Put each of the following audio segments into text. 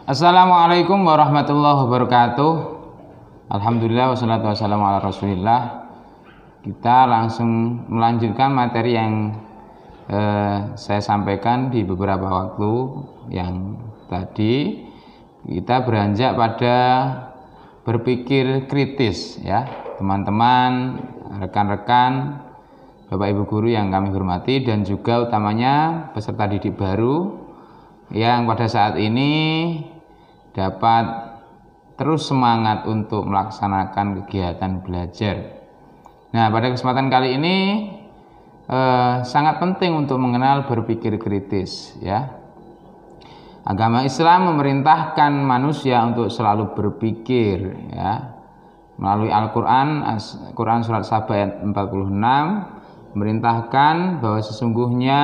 Assalamualaikum warahmatullahi wabarakatuh. Alhamdulillah wassalatu wassalamu ala rasulillah. Kita langsung melanjutkan materi yang saya sampaikan di beberapa waktu yang tadi. Kita beranjak pada berpikir kritis, ya teman-teman, rekan-rekan, Bapak Ibu guru yang kami hormati, dan juga utamanya peserta didik baru yang pada saat ini dapat terus semangat untuk melaksanakan kegiatan belajar. Nah, pada kesempatan kali ini sangat penting untuk mengenal berpikir kritis, ya. Agama Islam memerintahkan manusia untuk selalu berpikir, ya. Melalui Al-Qur'an, Quran surat Saba ayat 46 memerintahkan bahwa sesungguhnya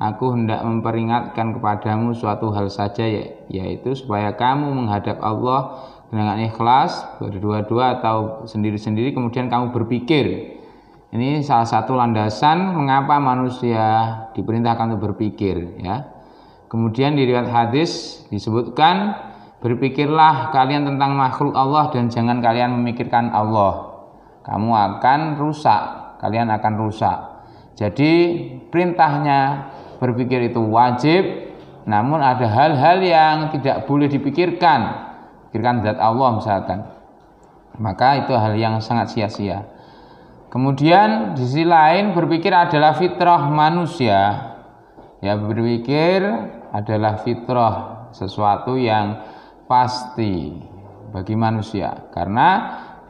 Aku hendak memperingatkan kepadamu suatu hal saja, yaitu supaya kamu menghadap Allah dengan ikhlas, berdua-dua atau sendiri-sendiri, kemudian kamu berpikir. Ini salah satu landasan mengapa manusia diperintahkan untuk berpikir, ya. Kemudian di riwayat hadis disebutkan, berpikirlah kalian tentang makhluk Allah dan jangan kalian memikirkan Allah. Kamu akan rusak, kalian akan rusak. Jadi perintahnya berpikir itu wajib, namun ada hal-hal yang tidak boleh dipikirkan. Pikirkan zat Allah misalkan, maka itu hal yang sangat sia-sia. Kemudian di sisi lain berpikir adalah fitrah manusia. Ya, berpikir adalah fitrah, sesuatu yang pasti bagi manusia. Karena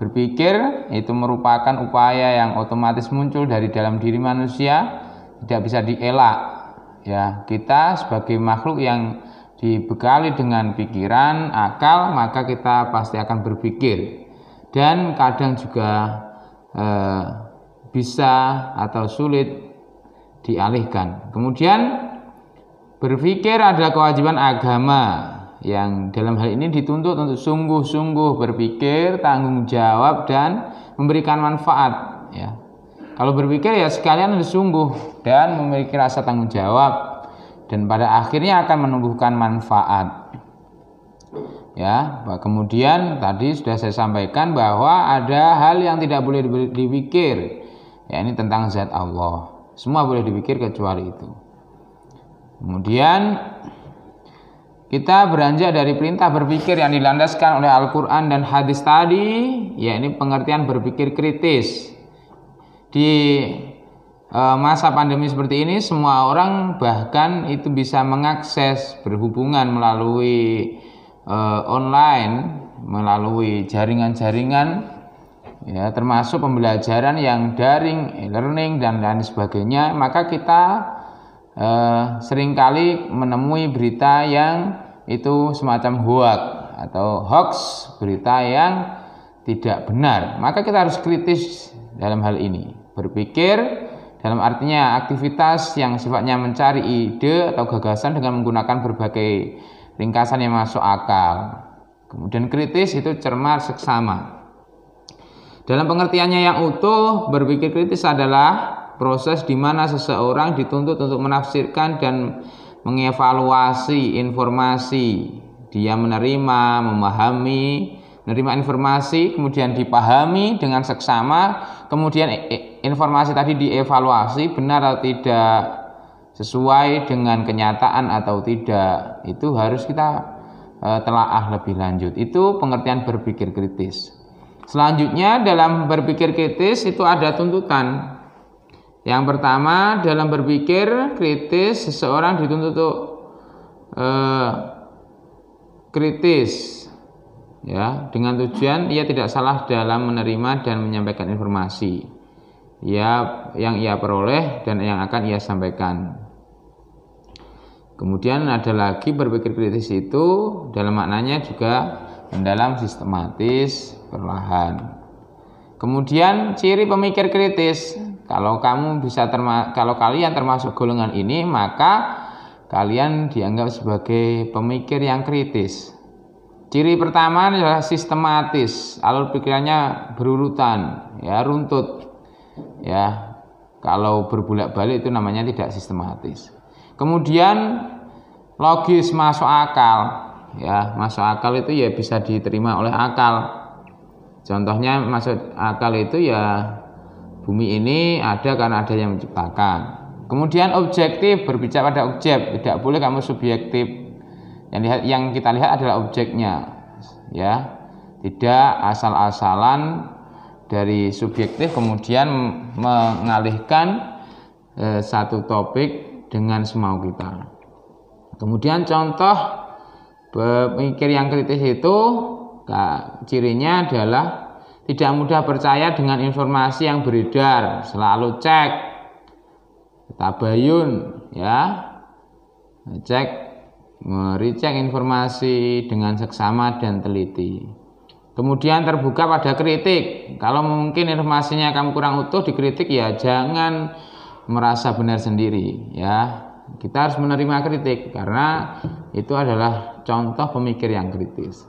berpikir itu merupakan upaya yang otomatis muncul dari dalam diri manusia, tidak bisa dielak. Ya, kita sebagai makhluk yang dibekali dengan pikiran, akal, maka kita pasti akan berpikir, dan kadang juga bisa atau sulit dialihkan. Kemudian berpikir adalah kewajiban agama yang dalam hal ini dituntut untuk sungguh-sungguh berpikir, tanggung jawab, dan memberikan manfaat, ya. Kalau berpikir ya sekalian sungguh dan memiliki rasa tanggung jawab, dan pada akhirnya akan menumbuhkan manfaat. Ya, kemudian tadi sudah saya sampaikan bahwa ada hal yang tidak boleh dipikir. Ya, ini tentang zat Allah. Semua boleh dipikir kecuali itu. Kemudian kita beranjak dari perintah berpikir yang dilandaskan oleh Al-Qur'an dan hadis tadi, ya ini pengertian berpikir kritis. Di masa pandemi seperti ini, semua orang bahkan itu bisa mengakses berhubungan melalui online, melalui jaringan-jaringan, ya, termasuk pembelajaran yang daring, e-learning dan lain sebagainya. Maka kita seringkali menemui berita yang itu semacam hoax, berita yang tidak benar. Maka kita harus kritis dalam hal ini. Berpikir dalam artinya aktivitas yang sifatnya mencari ide atau gagasan dengan menggunakan berbagai ringkasan yang masuk akal. Kemudian kritis itu cermat, seksama. Dalam pengertiannya yang utuh, berpikir kritis adalah proses di mana seseorang dituntut untuk menafsirkan dan mengevaluasi informasi. Dia menerima informasi, kemudian dipahami dengan seksama, kemudian informasi tadi dievaluasi benar atau tidak, sesuai dengan kenyataan atau tidak. Itu harus kita telaah lebih lanjut. Itu pengertian berpikir kritis. Selanjutnya dalam berpikir kritis itu ada tuntutan. Yang pertama, dalam berpikir kritis seseorang dituntut untuk kritis, ya, dengan tujuan ia tidak salah dalam menerima dan menyampaikan informasi, ya, yang ia peroleh dan yang akan ia sampaikan. Kemudian ada lagi berpikir kritis itu dalam maknanya juga mendalam, sistematis, perlahan. Kemudian ciri pemikir kritis, kalau kalian termasuk golongan ini, maka kalian dianggap sebagai pemikir yang kritis. Ciri pertama adalah sistematis, alur pikirannya berurutan, ya, runtut. Ya, kalau berbulak-balik itu namanya tidak sistematis. Kemudian logis, masuk akal. ya. Masuk akal itu ya bisa diterima oleh akal. Contohnya masuk akal itu ya bumi ini ada karena ada yang menciptakan. Kemudian objektif, berbicara pada objek, tidak boleh kamu subjektif. Yang kita lihat adalah objeknya, ya. Tidak asal-asalan dari subjektif kemudian mengalihkan satu topik dengan semau kita. Kemudian contoh pemikir yang kritis itu cirinya adalah tidak mudah percaya dengan informasi yang beredar, selalu cek, tabayun, ya, cek, merecek informasi dengan seksama dan teliti. Kemudian terbuka pada kritik. Kalau mungkin informasinya kamu kurang utuh, dikritik ya jangan merasa benar sendiri, ya. Kita harus menerima kritik karena itu adalah contoh pemikir yang kritis.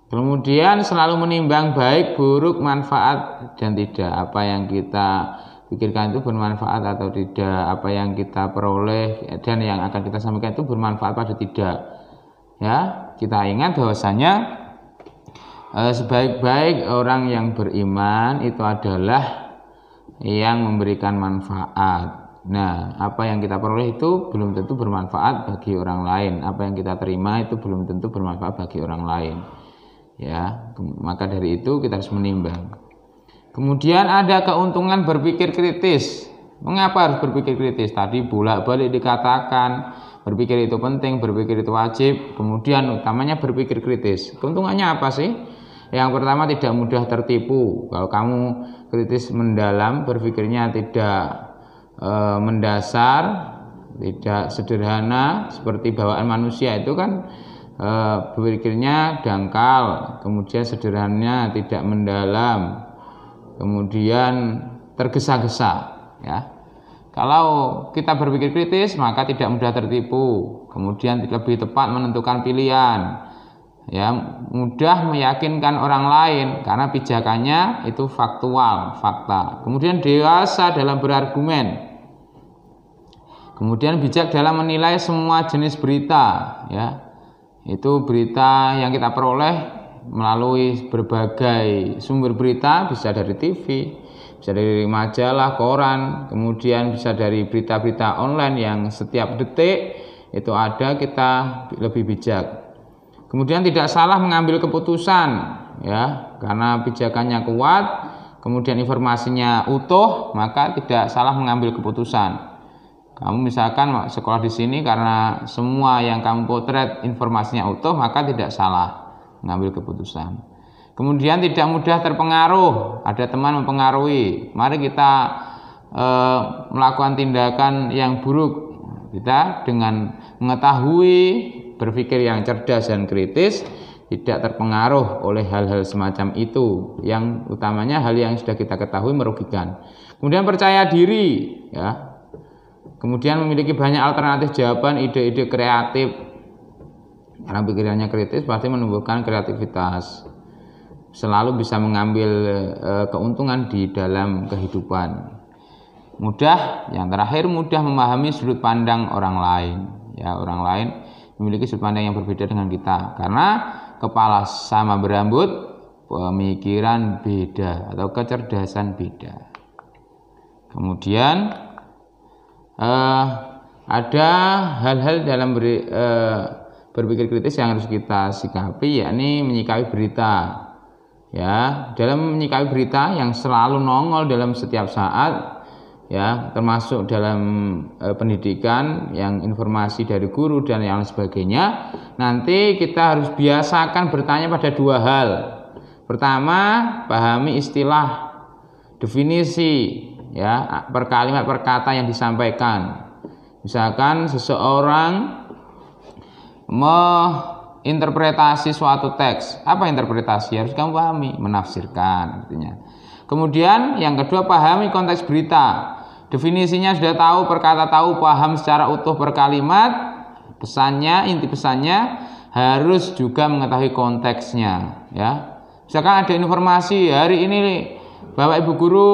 Kemudian selalu menimbang baik, buruk, manfaat dan tidak. Apa yang kita pikirkan itu bermanfaat atau tidak, apa yang kita peroleh dan yang akan kita sampaikan itu bermanfaat atau tidak. Ya, kita ingat bahwasanya sebaik-baik orang yang beriman itu adalah yang memberikan manfaat. Nah, apa yang kita peroleh itu belum tentu bermanfaat bagi orang lain. Apa yang kita terima itu belum tentu bermanfaat bagi orang lain. Ya, maka dari itu kita harus menimbang. Kemudian ada keuntungan berpikir kritis. Mengapa harus berpikir kritis? Tadi bolak-balik dikatakan berpikir itu penting, berpikir itu wajib. Kemudian utamanya berpikir kritis. Keuntungannya apa sih? Yang pertama, tidak mudah tertipu. Kalau kamu kritis mendalam, berpikirnya tidak mendasar, tidak sederhana seperti bawaan manusia itu kan berpikirnya dangkal, kemudian sederhananya tidak mendalam, kemudian tergesa-gesa, ya. Kalau kita berpikir kritis maka tidak mudah tertipu, kemudian lebih tepat menentukan pilihan, ya, mudah meyakinkan orang lain karena pijakannya itu faktual, fakta. Kemudian dewasa dalam berargumen, kemudian bijak dalam menilai semua jenis berita, ya. Itu berita yang kita peroleh melalui berbagai sumber berita, bisa dari TV, bisa dari majalah, koran, kemudian bisa dari berita-berita online yang setiap detik itu ada, kita lebih bijak. Kemudian tidak salah mengambil keputusan, ya, karena pijakannya kuat, kemudian informasinya utuh, maka tidak salah mengambil keputusan. Kamu misalkan sekolah di sini karena semua yang kamu potret informasinya utuh, maka tidak salah mengambil keputusan. Kemudian tidak mudah terpengaruh, ada teman mempengaruhi, mari kita melakukan tindakan yang buruk. Kita dengan mengetahui, berpikir yang cerdas dan kritis, tidak terpengaruh oleh hal-hal semacam itu, yang utamanya hal yang sudah kita ketahui merugikan. Kemudian percaya diri, ya. Kemudian memiliki banyak alternatif jawaban, ide-ide kreatif. Karena pikirannya kritis pasti menumbuhkan kreativitas. Selalu bisa mengambil keuntungan di dalam kehidupan. Mudah, yang terakhir mudah memahami sudut pandang orang lain. Ya, orang lain memiliki sudut pandang yang berbeda dengan kita. Karena kepala sama berambut, pemikiran beda atau kecerdasan beda. Kemudian ada hal-hal dalam berpikir kritis yang harus kita sikapi, yakni menyikapi berita, ya. Dalam menyikapi berita yang selalu nongol dalam setiap saat, ya, termasuk dalam pendidikan yang informasi dari guru dan yang sebagainya, nanti kita harus biasakan bertanya pada dua hal. Pertama, pahami istilah, definisi, ya, per kalimat per kata yang disampaikan. Misalkan seseorang menginterpretasi suatu teks, apa interpretasi? Harus kamu pahami, menafsirkan artinya. Kemudian yang kedua, pahami konteks berita. Definisinya sudah tahu, per kata tahu, paham secara utuh per kalimat, pesannya, inti pesannya, harus juga mengetahui konteksnya, ya. Misalkan ada informasi hari ini Bapak Ibu guru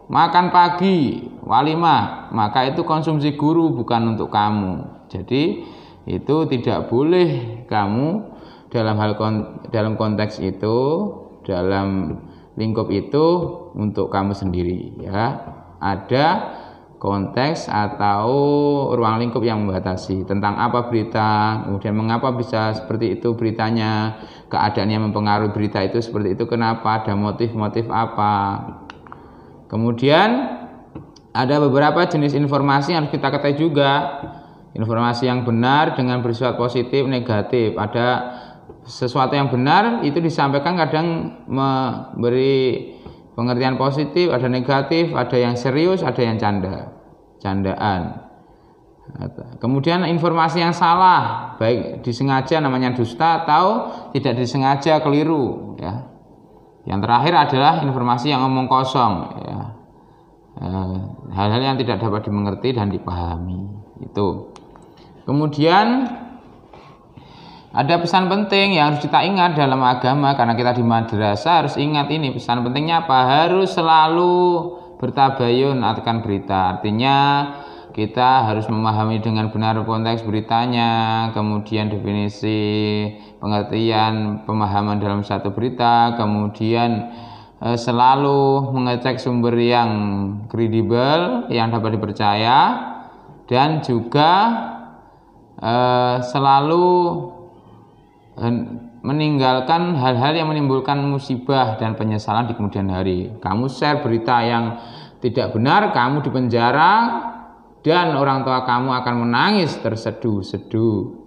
makan pagi, walimah, maka itu konsumsi guru bukan untuk kamu. Jadi itu tidak boleh kamu dalam konteks itu, dalam lingkup itu untuk kamu sendiri, ya. Ada konteks atau ruang lingkup yang membatasi tentang apa berita, kemudian mengapa bisa seperti itu beritanya, keadaan yang mempengaruhi berita itu seperti itu, kenapa, ada motif-motif apa. Kemudian ada beberapa jenis informasi yang harus kita ketahui juga. Informasi yang benar dengan bersifat positif, negatif. Ada sesuatu yang benar itu disampaikan kadang memberi pengertian positif, ada negatif, ada yang serius, ada yang candaan. Kemudian informasi yang salah, baik disengaja namanya dusta atau tidak disengaja keliru, ya. Yang terakhir adalah informasi yang omong kosong, ya. Hal-hal yang tidak dapat dimengerti dan dipahami. Itu. Kemudian ada pesan penting yang harus kita ingat dalam agama, karena kita di madrasah harus ingat ini. Pesan pentingnya apa? Harus selalu bertabayun akan berita. Artinya kita harus memahami dengan benar konteks beritanya, kemudian definisi, pengertian, pemahaman dalam satu berita, kemudian selalu mengecek sumber yang kredibel, yang dapat dipercaya, dan juga selalu meninggalkan hal-hal yang menimbulkan musibah dan penyesalan di kemudian hari. Kamu share berita yang tidak benar, kamu dipenjara, dan orang tua kamu akan menangis terseduh-seduh.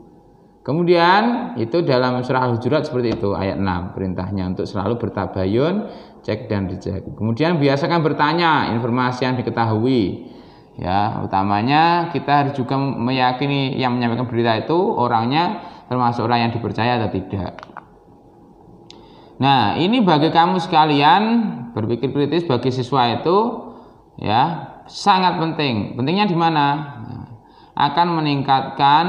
Kemudian itu dalam surah Al-Hujurat seperti itu, ayat 6, perintahnya untuk selalu bertabayun, cek dan dicek. Kemudian biasakan bertanya informasi yang diketahui. Ya, utamanya kita harus juga meyakini yang menyampaikan berita itu orangnya termasuk orang yang dipercaya atau tidak. Nah, ini bagi kamu sekalian, berpikir kritis bagi siswa itu, ya, sangat penting. Pentingnya di mana? Nah, akan meningkatkan,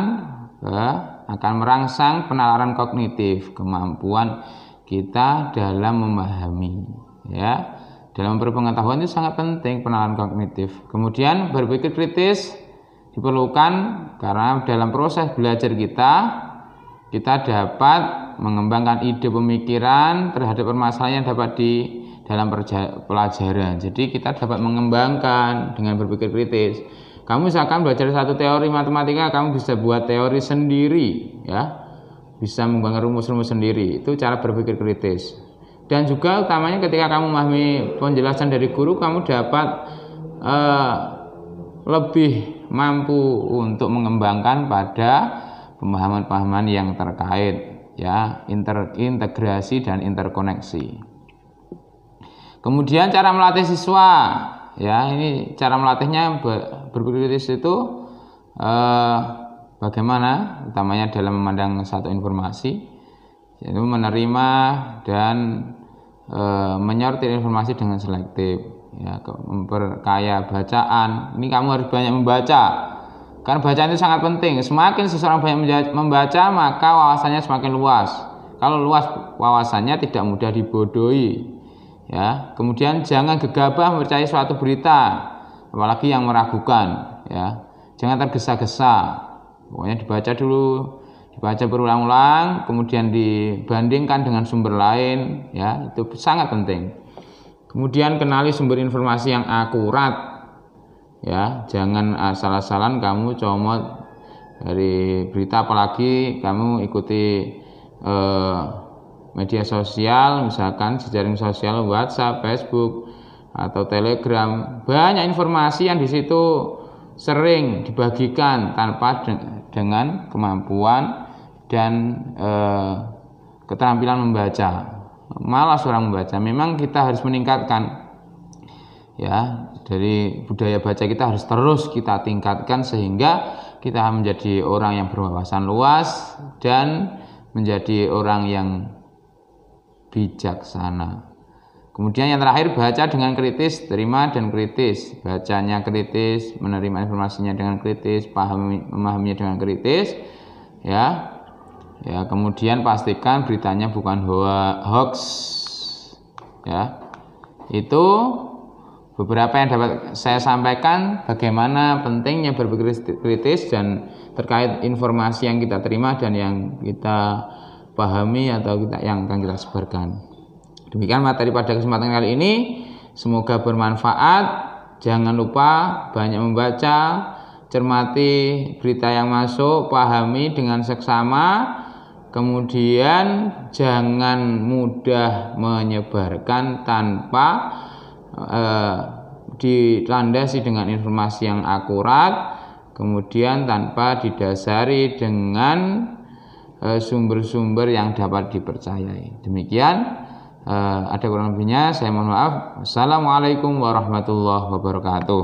akan merangsang penalaran kognitif, kemampuan kita dalam memahami, ya. Dalam berpengetahuan itu sangat penting penalaran kognitif. Kemudian berpikir kritis diperlukan karena dalam proses belajar kita dapat mengembangkan ide pemikiran terhadap permasalahan yang dapat di dalam pelajaran. Jadi kita dapat mengembangkan dengan berpikir kritis. Kamu misalkan belajar satu teori matematika, kamu bisa buat teori sendiri, ya. Bisa mengembangkan rumus-rumus sendiri. Itu cara berpikir kritis. Dan juga utamanya ketika kamu memahami penjelasan dari guru, kamu dapat lebih mampu untuk mengembangkan pada pemahaman-pemahaman yang terkait, ya, integrasi dan interkoneksi. Kemudian cara melatih siswa, ya, ini cara melatihnya berpikir kritis itu bagaimana? Utamanya dalam memandang satu informasi, yaitu menerima dan menyortir informasi dengan selektif, ya, memperkaya bacaan. Ini kamu harus banyak membaca, karena bacaan itu sangat penting. Semakin seseorang banyak membaca, maka wawasannya semakin luas. Kalau luas wawasannya tidak mudah dibodohi, ya. Kemudian jangan gegabah mempercayai suatu berita, apalagi yang meragukan, ya. Jangan tergesa-gesa, pokoknya dibaca dulu, dibaca berulang-ulang, kemudian dibandingkan dengan sumber lain, ya, itu sangat penting. Kemudian kenali sumber informasi yang akurat, ya, jangan asal-asalan kamu comot dari berita, apalagi kamu ikuti media sosial, misalkan jejaring sosial WhatsApp, Facebook, atau Telegram. Banyak informasi yang di situ sering dibagikan tanpa dengan kemampuan dan keterampilan membaca. Malas orang membaca. Memang kita harus meningkatkan, ya, dari budaya baca kita harus terus kita tingkatkan sehingga kita menjadi orang yang berwawasan luas dan menjadi orang yang bijaksana. Kemudian yang terakhir, baca dengan kritis, terima dan kritis. Bacanya kritis, menerima informasinya dengan kritis, memahaminya dengan kritis, ya. Ya, kemudian pastikan beritanya bukan hoax, ya. Itu beberapa yang dapat saya sampaikan bagaimana pentingnya berpikir kritis dan terkait informasi yang kita terima dan yang kita pahami atau yang akan kita sebarkan. Demikian materi pada kesempatan kali ini, semoga bermanfaat. Jangan lupa banyak membaca, cermati berita yang masuk, pahami dengan seksama. Kemudian jangan mudah menyebarkan tanpa dilandasi dengan informasi yang akurat, kemudian tanpa didasari dengan sumber-sumber yang dapat dipercayai. Demikian, ada kurang lebihnya saya mohon maaf. Assalamualaikum warahmatullahi wabarakatuh.